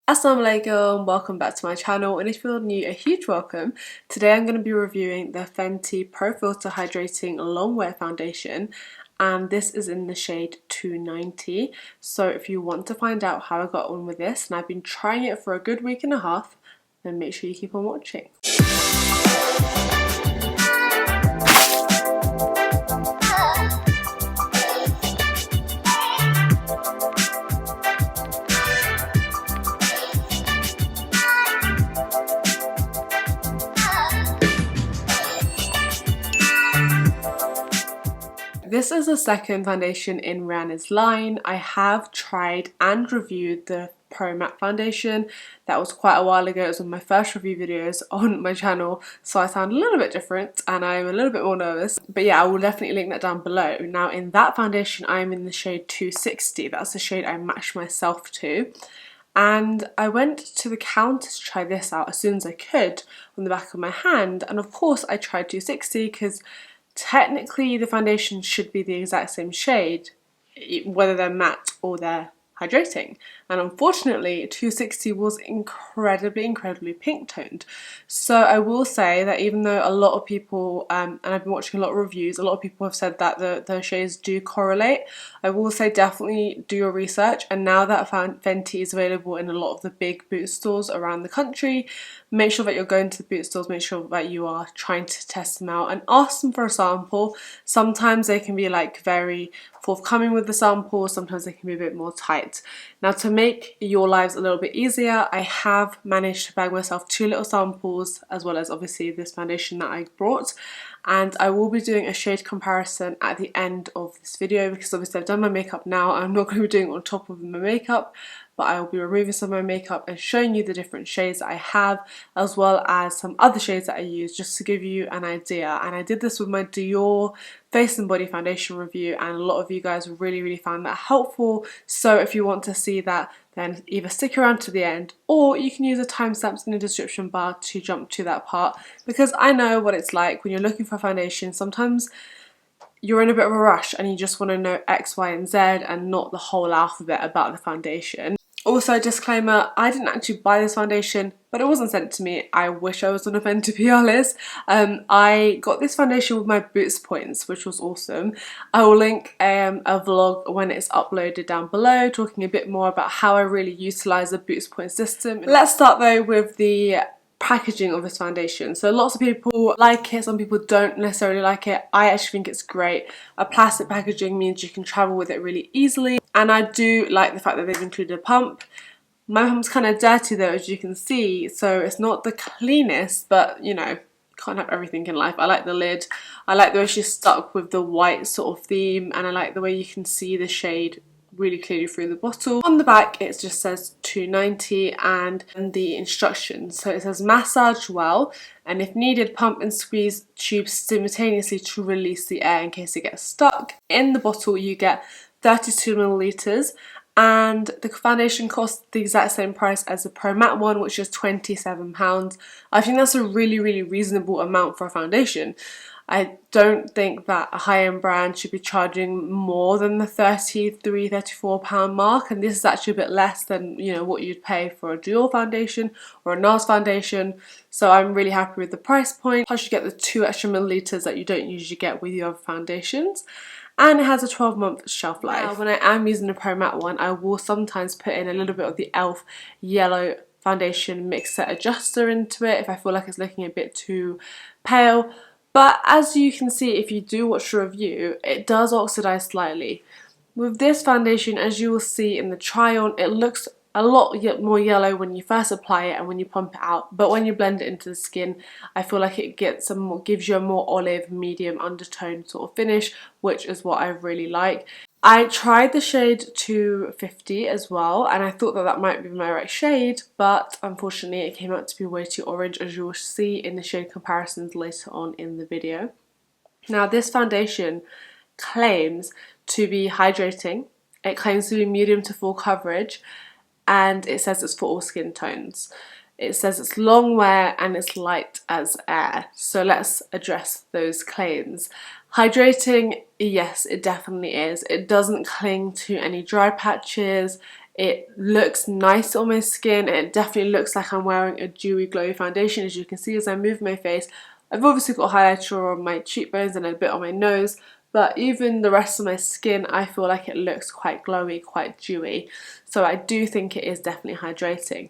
Assalamu alaikum, welcome back to my channel, and if you're new, a huge welcome. Today I'm going to be reviewing the Fenty Pro Hydrating Longwear Foundation, and this is in the shade 290. So if you want to find out how I got on with this, and I've been trying it for a good week and a half, then make sure you keep on watching. This is the second foundation in Rihanna's line. I have tried and reviewed the Pro Matte foundation. That was quite a while ago. It was one of my first review videos on my channel, so I sound a little bit different and I'm a little bit more nervous. But yeah, I will definitely link that down below. Now in that foundation, I'm in the shade 260. That's the shade I matched myself to. And I went to the counter to try this out as soon as I could on the back of my hand. And of course I tried 260 because technically the foundation should be the exact same shade, whether they're matte or they're hydrating. And unfortunately 260 was incredibly pink toned. So I will say that even though a lot of people, and I've been watching a lot of reviews, a lot of people have said that the shades do correlate. I will say definitely do your research, and now that Fenty is available in a lot of the big boot stores around the country, make sure that you're going to the boot stores, make sure that you are trying to test them out and ask them for a sample. Sometimes they can be like very forthcoming with the samples, sometimes they can be a bit more tight. Now to make your lives a little bit easier, I have managed to bag myself 2 little samples, as well as obviously this foundation that I brought, and I will be doing a shade comparison at the end of this video because obviously I've done my makeup now. I'm not going to be doing it on top of my makeup, but I will be removing some of my makeup and showing you the different shades that I have, as well as some other shades that I use, just to give you an idea. And I did this with my Dior Face and Body Foundation review, and a lot of you guys really found that helpful. So if you want to see that, then either stick around to the end, or you can use the timestamps in the description bar to jump to that part, because I know what it's like when you're looking for foundation. Sometimes you're in a bit of a rush and you just want to know X, Y and Z and not the whole alphabet about the foundation. Also, disclaimer, I didn't actually buy this foundation, but it wasn't sent to me. I wish I was on a Fenty PR list. I got this foundation with my Boots points, which was awesome. I will link a vlog when it's uploaded down below, talking a bit more about how I really utilise the Boots point system. Let's start though with the packaging of this foundation. So lots of people like it, some people don't necessarily like it. I actually think it's great. A plastic packaging means you can travel with it really easily, and I do like the fact that they've included a pump. My pump's kind of dirty though, as you can see, so it's not the cleanest, but you know, can't have everything in life. I like the lid, I like the way she's stuck with the white sort of theme, and I like the way you can see the shade really clearly through the bottle. On the back it just says 290 and the instructions. So it says massage well, and if needed pump and squeeze tubes simultaneously to release the air in case it gets stuck. In the bottle you get 32 milliliters, and the foundation costs the exact same price as the Pro Matte one, which is £27. I think that's a really reasonable amount for a foundation. I don't think that a high-end brand should be charging more than the £33–34 mark, and this is actually a bit less than, you know, what you'd pay for a Dior foundation or a NARS foundation. So I'm really happy with the price point. Plus you get the 2 extra milliliters that you don't usually get with your other foundations, and it has a 12-month shelf life. Now, when I am using the Pro Matte one, I will sometimes put in a little bit of the e.l.f. yellow foundation mixer adjuster into it if I feel like it's looking a bit too pale. But as you can see, if you do watch the review, it does oxidize slightly. With this foundation, as you will see in the try on, it looks a lot more yellow when you first apply it and when you pump it out, but when you blend it into the skin, I feel like it gives you a more olive medium undertone sort of finish, which is what I really like. I tried the shade 250 as well, and I thought that that might be my right shade, but unfortunately it came out to be way too orange, as you will see in the shade comparisons later on in the video. Now this foundation claims to be hydrating, it claims to be medium to full coverage, and it says it's for all skin tones. It says it's long wear and it's light as air. So let's address those claims. Hydrating, yes, it definitely is. It doesn't cling to any dry patches. It looks nice on my skin. It definitely looks like I'm wearing a dewy glowy foundation. As you can see as I move my face, I've obviously got highlighter on my cheekbones and a bit on my nose, but even the rest of my skin, I feel like it looks quite glowy, quite dewy. So I do think it is definitely hydrating.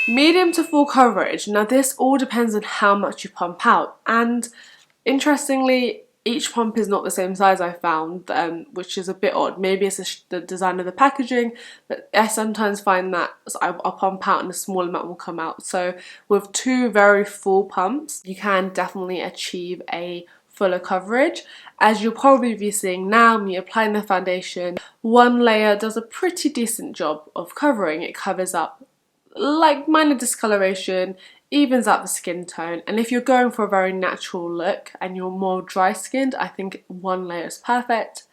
Medium to full coverage. Now this all depends on how much you pump out, and interestingly, each pump is not the same size, I found, which is a bit odd. Maybe it's the design of the packaging, but I sometimes find that I'll pump out and a small amount will come out. So with 2 very full pumps, you can definitely achieve a fuller coverage. As you'll probably be seeing now, me applying the foundation, 1 layer does a pretty decent job of covering. It covers up like minor discoloration, evens out the skin tone, and if you're going for a very natural look and you're more dry skinned, I think 1 layer is perfect.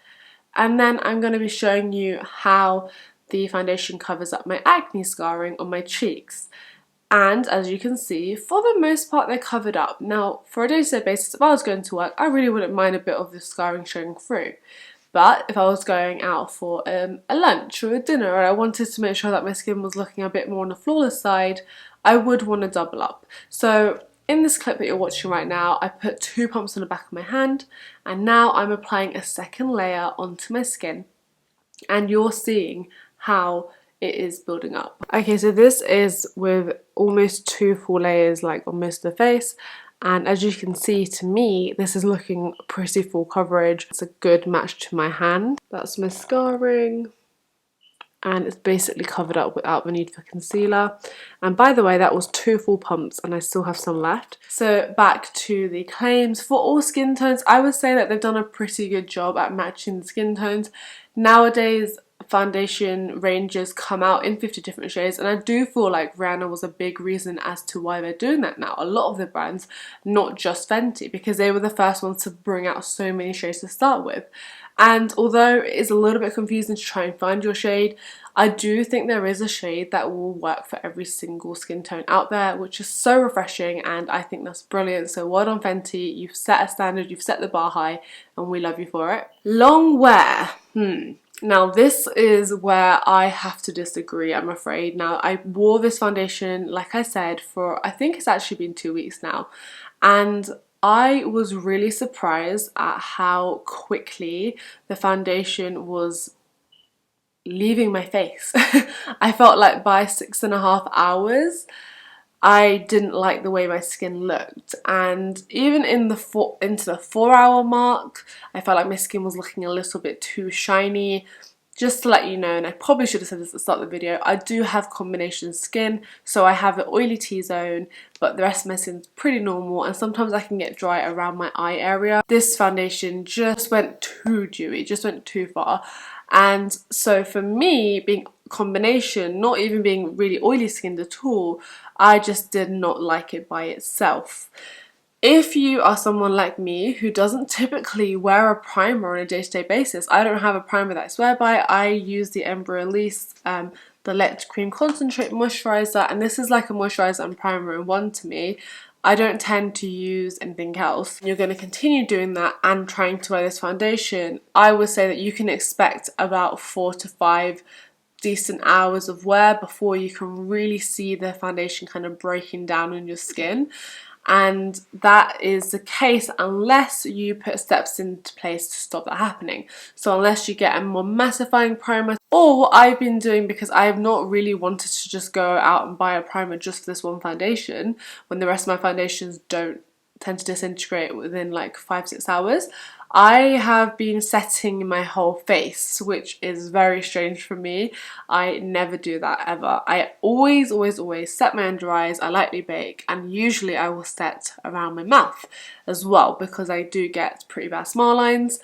And then I'm going to be showing you how the foundation covers up my acne scarring on my cheeks. And as you can see, for the most part they're covered up. Now for a day-to-day basis, if I was going to work, I really wouldn't mind a bit of the scarring showing through. But if I was going out for a lunch or a dinner and I wanted to make sure that my skin was looking a bit more on the flawless side, I would want to double up. So in this clip that you're watching right now, I put 2 pumps on the back of my hand, and now I'm applying a second layer onto my skin, and you're seeing how it is building up. Okay, so this is with almost 2 full layers, like on most of the face. And as you can see, to me, this is looking pretty full coverage. It's a good match to my hand. That's my scarring. And it's basically covered up without the need for concealer. And by the way, that was 2 full pumps and I still have some left. So back to the claims. For all skin tones, I would say that they've done a pretty good job at matching the skin tones. Nowadays, foundation ranges come out in 50 different shades, and I do feel like Rihanna was a big reason as to why they're doing that now. A lot of the brands, not just Fenty, because they were the first ones to bring out so many shades to start with. And although it is a little bit confusing to try and find your shade, I do think there is a shade that will work for every single skin tone out there, which is so refreshing, and I think that's brilliant. So well done Fenty, you've set a standard, you've set the bar high, and we love you for it. Long wear. Now this is where I have to disagree, I'm afraid. Now I wore this foundation, like I said, for I think it's actually been 2 weeks now, and I was really surprised at how quickly the foundation was leaving my face. I felt like by 6.5 hours I didn't like the way my skin looked, and even into the 4-hour mark I felt like my skin was looking a little bit too shiny. Just to let you know, and I probably should have said this at the start of the video, I do have combination skin, so I have an oily T-zone, but the rest of my skin's pretty normal, and sometimes I can get dry around my eye area. This foundation just went too dewy, just went too far, and so for me, being combination, not even being really oily skinned at all, I just did not like it by itself. If you are someone like me who doesn't typically wear a primer on a day-to-day basis, I don't have a primer that I swear by. I use the Ember Elise, the Let Cream Concentrate Moisturiser, and this is like a moisturiser and primer in one to me. I don't tend to use anything else. You're going to continue doing that and trying to wear this foundation. I would say that you can expect about 4 to 5 decent hours of wear before you can really see the foundation kind of breaking down on your skin. And that is the case unless you put steps into place to stop that happening. So unless you get a more massifying primer, or what I've been doing, because I have not really wanted to just go out and buy a primer just for this one foundation when the rest of my foundations don't tend to disintegrate within like 5-6 hours, I have been setting my whole face, which is very strange for me. I never do that ever. I always set my under eyes, I lightly bake, and usually I will set around my mouth as well because I do get pretty bad smile lines.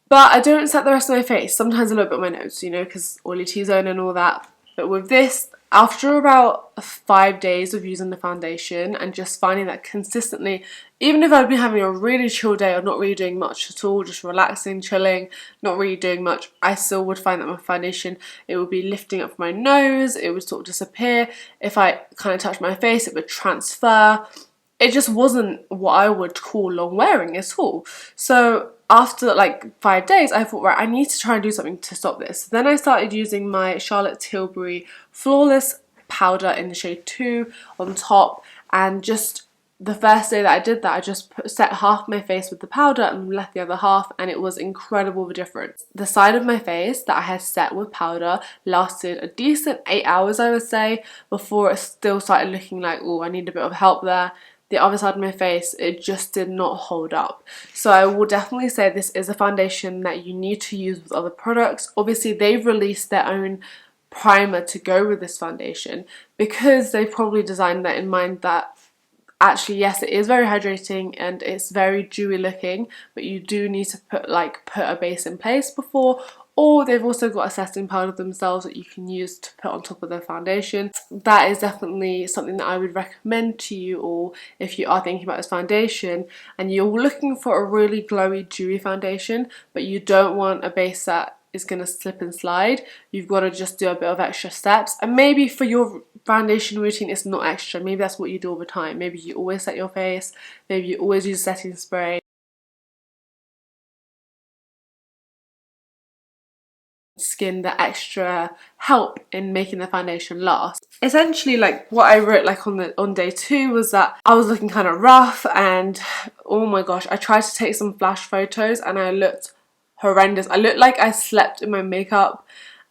But I don't set the rest of my face, sometimes a little bit on my nose, you know, because oily T-zone and all that. But with this, after about 5 days of using the foundation and just finding that consistently, even if I'd been having a really chill day or not really doing much at all, just relaxing, chilling, not really doing much, I still would find that my foundation, it would be lifting up from my nose, it would sort of disappear. If I kind of touched my face, it would transfer. It just wasn't what I would call long wearing at all. So after like 5 days, I thought, right, I need to try and do something to stop this. Then I started using my Charlotte Tilbury Flawless powder in the shade 2 on top, and just the first day that I did that, I just set half my face with the powder and left the other half, and it was incredible the difference. The side of my face that I had set with powder lasted a decent 8 hours, I would say, before it still started looking like, oh, I need a bit of help there. The other side of my face, it just did not hold up. So I will definitely say this is a foundation that you need to use with other products. Obviously, they've released their own primer to go with this foundation because they probably designed that in mind that actually, yes, it is very hydrating and it's very dewy looking, but you do need to put a base in place before. Or they've also got a setting powder themselves that you can use to put on top of the foundation. That is definitely something that I would recommend to you all if you are thinking about this foundation and you're looking for a really glowy, dewy foundation, but you don't want a base that is going to slip and slide. You've got to just do a bit of extra steps. And maybe for your foundation routine it's not extra. Maybe that's what you do all the time. Maybe you always set your face. Maybe you always use setting spray. Skin the extra help in making the foundation last. Essentially, like what I wrote like on day 2 was that I was looking kind of rough, and oh my gosh, I tried to take some flash photos and I looked horrendous. I looked like I slept in my makeup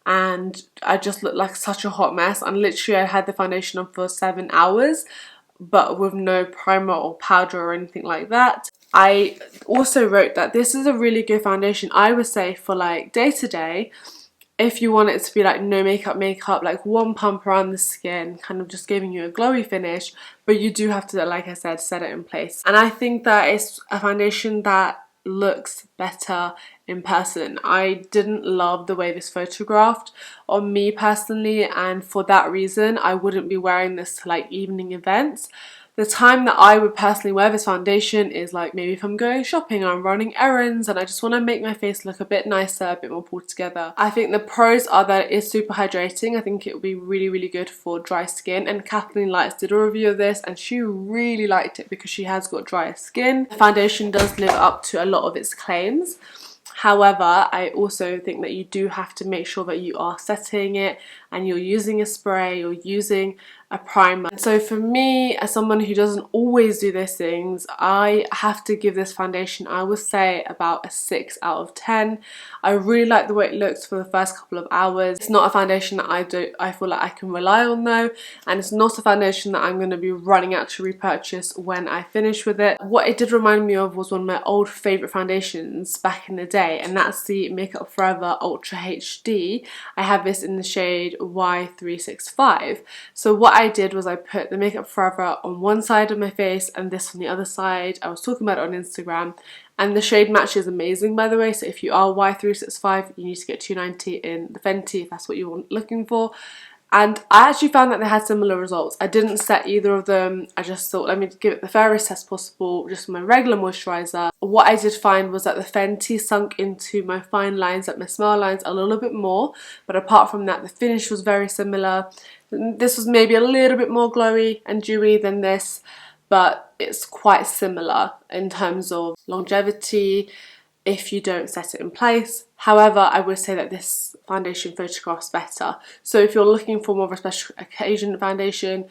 and I just looked like such a hot mess, and literally I had the foundation on for 7 hours but with no primer or powder or anything like that. I also wrote that this is a really good foundation, I would say, for like day to day, if you want it to be like no makeup, like one pump around the skin, kind of just giving you a glowy finish, but you do have to, like I said, set it in place. And I think that it's a foundation that looks better in person. I didn't love the way this photographed on me personally, and for that reason I wouldn't be wearing this to like evening events. The time that I would personally wear this foundation is like maybe if I'm going shopping or I'm running errands and I just want to make my face look a bit nicer, a bit more pulled together. I think the pros are that it is super hydrating. I think it will be really, really good for dry skin, and Kathleen Lights did a review of this and she really liked it because she has got drier skin. The foundation does live up to a lot of its claims. However, I also think that you do have to make sure that you are setting it and you're using a spray or using a primer. So for me, as someone who doesn't always do those things, I have to give this foundation, I would say, about a 6 out of 10. I really like the way it looks for the first couple of hours. It's not a foundation that I feel like I can rely on though, and it's not a foundation that I'm going to be running out to repurchase when I finish with it. What it did remind me of was one of my old favourite foundations back in the day, and that's the Makeup Forever Ultra HD. I have this in the shade Y365. So what I did was I put the Makeup Forever on one side of my face and this on the other side. I was talking about it on Instagram, and the shade match is amazing, by the way. So if you are Y365, you need to get 290 in the Fenty if that's what you're looking for. And I actually found that they had similar results. I didn't set either of them. I just thought, let me give it the fairest test possible, just my regular moisturiser. What I did find was that the Fenty sunk into my fine lines, like my smile lines, a little bit more. But apart from that, the finish was very similar. This was maybe a little bit more glowy and dewy than this, but it's quite similar in terms of longevity if you don't set it in place. However, I would say that this foundation photographs better. So if you're looking for more of a special occasion foundation,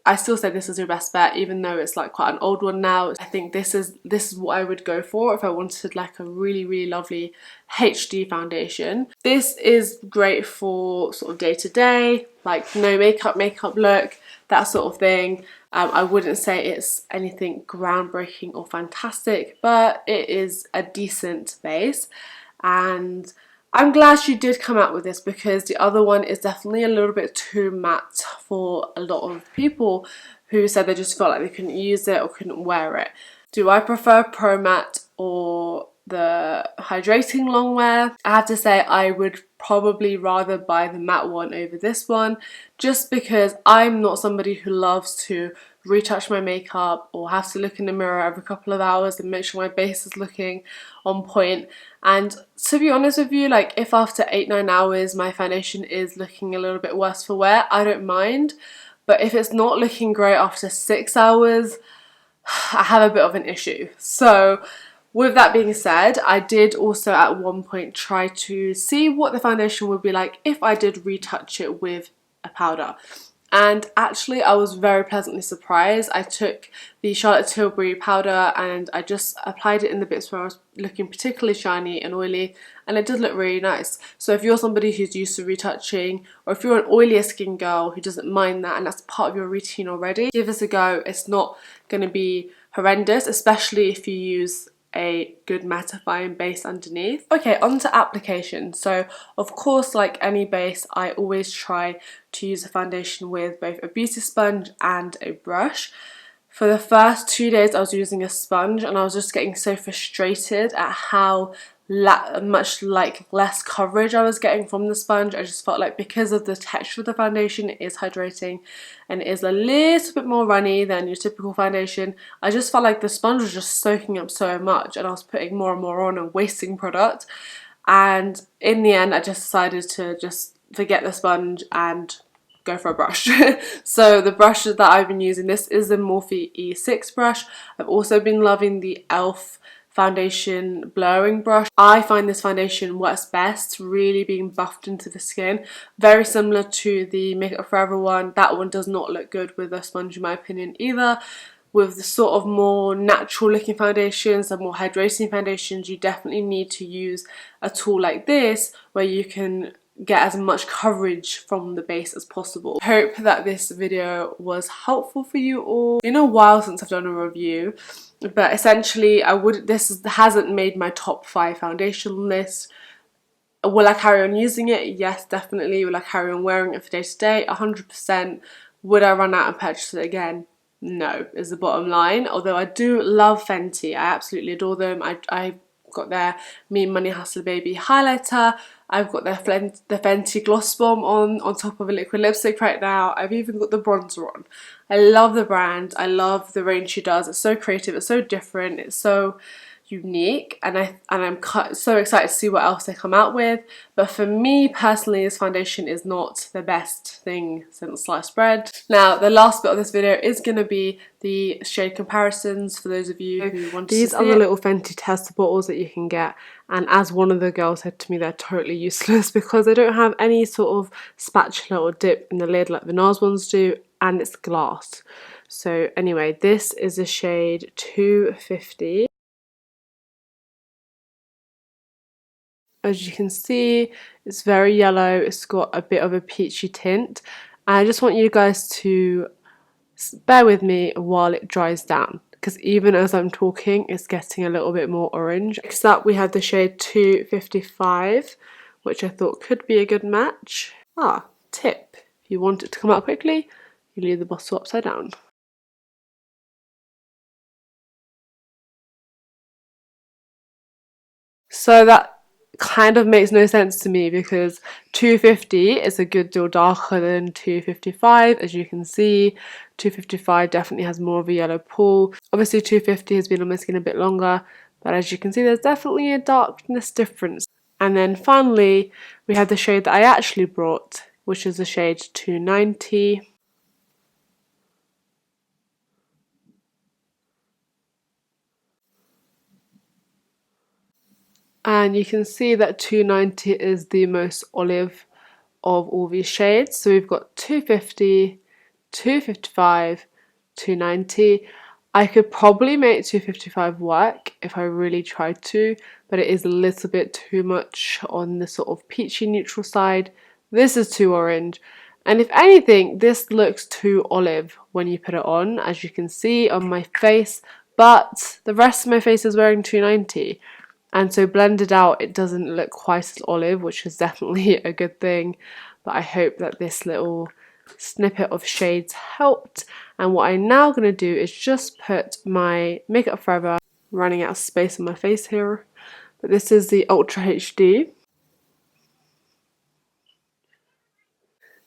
I still say this is your best bet, even though it's like quite an old one now. I think this is what I would go for if I wanted like a really, really lovely HD foundation. This is great for sort of day to day, like no makeup look, that sort of thing. I wouldn't say it's anything groundbreaking or fantastic, but it is a decent base, and I'm glad she did come out with this because the other one is definitely a little bit too matte for a lot of people who said they just felt like they couldn't use it or couldn't wear it. Do I prefer Pro Matte or the Hydrating long wear? I have to say I would probably rather buy the matte one over this one, just because I'm not somebody who loves to retouch my makeup or have to look in the mirror every couple of hours and make sure my base is looking on point. And to be honest with you, like if after 8-9 hours my foundation is looking a little bit worse for wear, I don't mind. But if it's not looking great after 6 hours, I have a bit of an issue. So With that being said, I did also at one point try to see what the foundation would be like if I did retouch it with a powder. And actually I was very pleasantly surprised. I took the Charlotte Tilbury powder and I just applied it in the bits where I was looking particularly shiny and oily, and it does look really nice. So if you're somebody who's used to retouching, or if you're an oilier skin girl who doesn't mind that and that's part of your routine already, give this a go. It's not going to be horrendous, especially if you use a good mattifying base underneath. Okay, on to application. So of course, like any base, I always try to use a foundation with both a beauty sponge and a brush. For the first 2 days I was using a sponge and I was just getting so frustrated at how much less coverage I was getting from the sponge. I just felt like because of the texture of the foundation, it is hydrating and it is a little bit more runny than your typical foundation. I just felt like the sponge was just soaking up so much and I was putting more and more on and wasting product. And in the end I just decided to just forget the sponge and go for a brush. So the brush that I've been using, this is the MUFE E6 brush. I've also been loving the e.l.f. foundation blurring brush. I find this foundation works best really being buffed into the skin. Very similar to the Makeup Forever one. That one does not look good with a sponge in my opinion either. With the sort of more natural looking foundations and more hydrating foundations, you definitely need to use a tool like this where you can get as much coverage from the base as possible. I hope that this video was helpful for you all. It's been a while since I've done a review, but essentially this hasn't made my top 5 foundation list. Will I carry on using it? Yes, definitely. Will I carry on wearing it for day to day? 100%. Would I run out and purchase it again? No, is the bottom line. Although I do love Fenty. I absolutely adore them. I got their Me Money Hustler Baby highlighter. I've got the Fenty Gloss Bomb on top of a liquid lipstick right now. I've even got the bronzer on. I love the brand. I love the range she does. It's so creative. It's so different. It's so unique, and I'm so excited to see what else they come out with. But for me personally, this foundation is not the best thing since sliced bread. Now the last bit of this video is going to be the shade comparisons for those of you who want to see. These are the little Fenty tester bottles that you can get, and as one of the girls said to me, they're totally useless because they don't have any sort of spatula or dip in the lid like the NARS ones do, and it's glass. So anyway, this is a shade 250. As you can see, it's very yellow. It's got a bit of a peachy tint. And I just want you guys to bear with me while it dries down, because even as I'm talking, it's getting a little bit more orange. Next up, we have the shade 255, which I thought could be a good match. Tip. If you want it to come out quickly, you leave the bottle upside down. So that kind of makes no sense to me because 250 is a good deal darker than 255. As you can see, 255 definitely has more of a yellow pool. Obviously 250 has been on my skin a bit longer, but as you can see, there's definitely a darkness difference. And then finally we have the shade that I actually brought, which is the shade 290. And you can see that 290 is the most olive of all these shades. So we've got 250, 255, 290. I could probably make 255 work if I really tried to, but it is a little bit too much on the sort of peachy neutral side. This is too orange. And if anything, this looks too olive when you put it on, as you can see on my face, but the rest of my face is wearing 290. And so blended out, it doesn't look quite as olive, which is definitely a good thing. But I hope that this little snippet of shades helped. And what I'm now going to do is just put my Makeup Forever, running out of space on my face here, but this is the Ultra HD.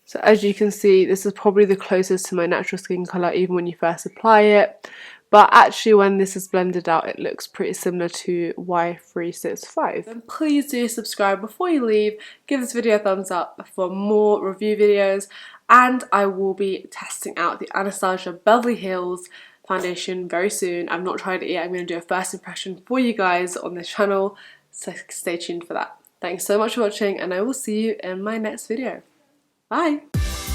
So as you can see, this is probably the closest to my natural skin colour even when you first apply it. But actually when this is blended out, it looks pretty similar to Y365. And please do subscribe before you leave. Give this video a thumbs up for more review videos. And I will be testing out the Anastasia Beverly Hills foundation very soon. I've not tried it yet. I'm going to do a first impression for you guys on this channel, so stay tuned for that. Thanks so much for watching, and I will see you in my next video. Bye!